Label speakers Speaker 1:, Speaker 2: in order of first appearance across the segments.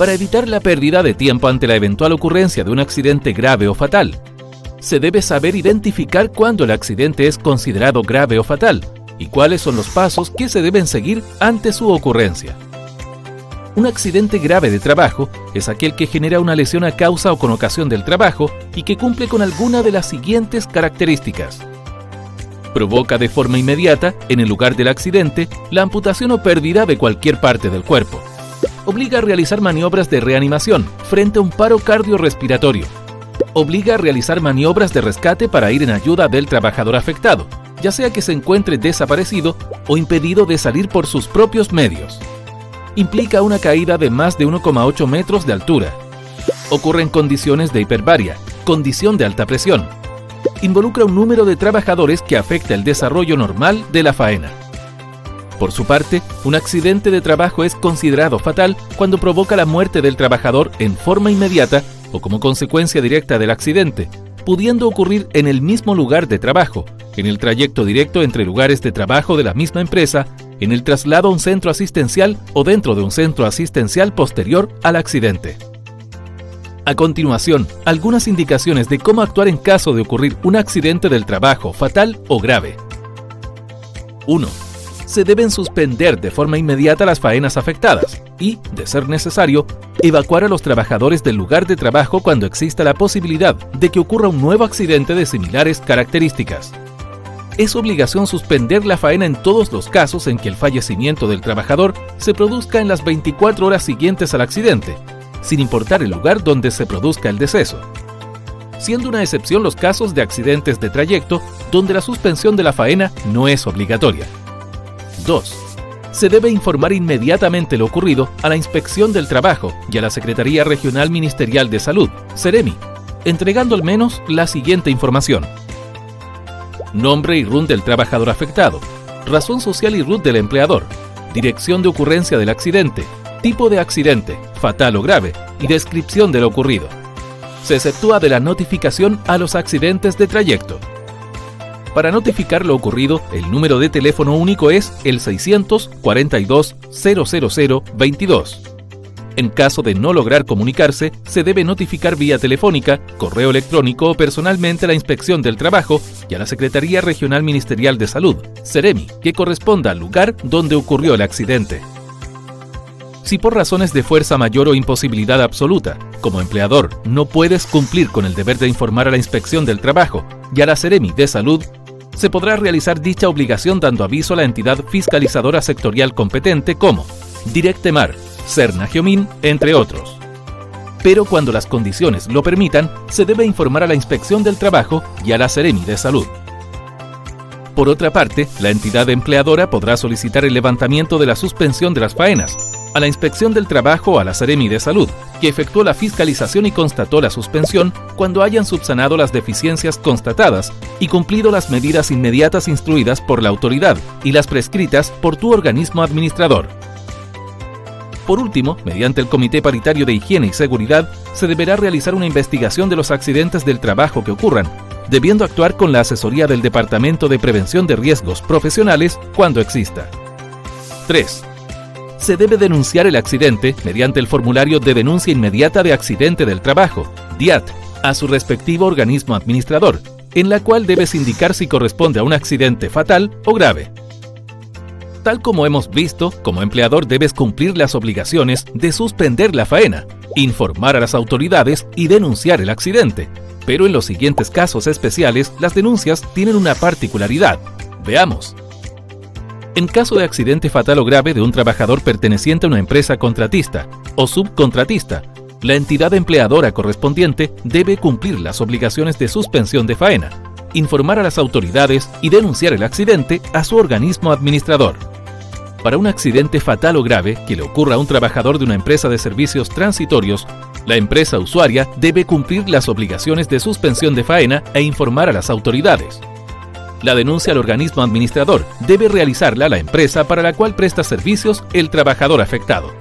Speaker 1: Para evitar la pérdida de tiempo ante la eventual ocurrencia de un accidente grave o fatal, se debe saber identificar cuándo el accidente es considerado grave o fatal y cuáles son los pasos que se deben seguir ante su ocurrencia. Un accidente grave de trabajo es aquel que genera una lesión a causa o con ocasión del trabajo y que cumple con alguna de las siguientes características. Provoca de forma inmediata, en el lugar del accidente, la amputación o pérdida de cualquier parte del cuerpo. Obliga a realizar maniobras de reanimación frente a un paro cardiorrespiratorio. Obliga a realizar maniobras de rescate para ir en ayuda del trabajador afectado, ya sea que se encuentre desaparecido o impedido de salir por sus propios medios. Implica una caída de más de 1,8 metros de altura. Ocurre en condiciones de hiperbaria, condición de alta presión. Involucra un número de trabajadores que afecta el desarrollo normal de la faena. Por su parte, un accidente de trabajo es considerado fatal cuando provoca la muerte del trabajador en forma inmediata o como consecuencia directa del accidente, pudiendo ocurrir en el mismo lugar de trabajo, en el trayecto directo entre lugares de trabajo de la misma empresa, en el traslado a un centro asistencial o dentro de un centro asistencial posterior al accidente. A continuación, algunas indicaciones de cómo actuar en caso de ocurrir un accidente del trabajo fatal o grave. 1. Se deben suspender de forma inmediata las faenas afectadas y, de ser necesario, evacuar a los trabajadores del lugar de trabajo cuando exista la posibilidad de que ocurra un nuevo accidente de similares características. Es obligación suspender la faena en todos los casos en que el fallecimiento del trabajador se produzca en las 24 horas siguientes al accidente, sin importar el lugar donde se produzca el deceso, siendo una excepción los casos de accidentes de trayecto donde la suspensión de la faena no es obligatoria. 2. Se debe informar inmediatamente lo ocurrido a la Inspección del Trabajo y a la Secretaría Regional Ministerial de Salud, Seremi, entregando al menos la siguiente información: nombre y RUN del trabajador afectado, razón social y RUT del empleador, dirección de ocurrencia del accidente, tipo de accidente, fatal o grave, y descripción de lo ocurrido. Se exceptúa de la notificación a los accidentes de trayecto. Para notificar lo ocurrido, el número de teléfono único es el 642-000-22. En caso de no lograr comunicarse, se debe notificar vía telefónica, correo electrónico o personalmente a la Inspección del Trabajo y a la Secretaría Regional Ministerial de Salud, Seremi, que corresponda al lugar donde ocurrió el accidente. Si por razones de fuerza mayor o imposibilidad absoluta, como empleador, no puedes cumplir con el deber de informar a la Inspección del Trabajo y a la Seremi de Salud, se podrá realizar dicha obligación dando aviso a la entidad fiscalizadora sectorial competente como Directemar, Serna-Geomin, entre otros. Pero cuando las condiciones lo permitan, se debe informar a la Inspección del Trabajo y a la Seremi de Salud. Por otra parte, la entidad empleadora podrá solicitar el levantamiento de la suspensión de las faenas a la Inspección del Trabajo o a la Seremi de Salud, que efectuó la fiscalización y constató la suspensión cuando hayan subsanado las deficiencias constatadas y cumplido las medidas inmediatas instruidas por la autoridad y las prescritas por tu organismo administrador. Por último, mediante el Comité Paritario de Higiene y Seguridad, se deberá realizar una investigación de los accidentes del trabajo que ocurran, debiendo actuar con la asesoría del Departamento de Prevención de Riesgos Profesionales cuando exista. 3. Se debe denunciar el accidente mediante el formulario de denuncia inmediata de accidente del trabajo, DIAT, a su respectivo organismo administrador, en la cual debes indicar si corresponde a un accidente fatal o grave. Tal como hemos visto, como empleador debes cumplir las obligaciones de suspender la faena, informar a las autoridades y denunciar el accidente. Pero en los siguientes casos especiales, las denuncias tienen una particularidad. Veamos. En caso de accidente fatal o grave de un trabajador perteneciente a una empresa contratista o subcontratista, la entidad empleadora correspondiente debe cumplir las obligaciones de suspensión de faena, informar a las autoridades y denunciar el accidente a su organismo administrador. Para un accidente fatal o grave que le ocurra a un trabajador de una empresa de servicios transitorios, la empresa usuaria debe cumplir las obligaciones de suspensión de faena e informar a las autoridades. La denuncia al organismo administrador debe realizarla la empresa para la cual presta servicios el trabajador afectado.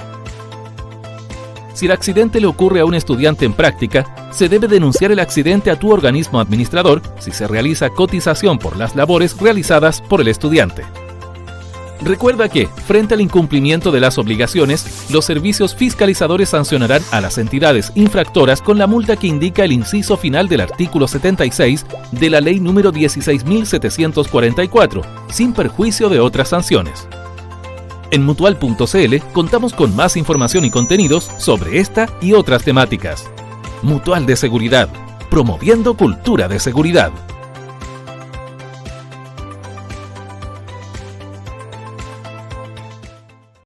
Speaker 1: Si el accidente le ocurre a un estudiante en práctica, se debe denunciar el accidente a tu organismo administrador si se realiza cotización por las labores realizadas por el estudiante. Recuerda que, frente al incumplimiento de las obligaciones, los servicios fiscalizadores sancionarán a las entidades infractoras con la multa que indica el inciso final del artículo 76 de la Ley número 16.744, sin perjuicio de otras sanciones. En Mutual.cl contamos con más información y contenidos sobre esta y otras temáticas. Mutual de Seguridad, promoviendo cultura de seguridad.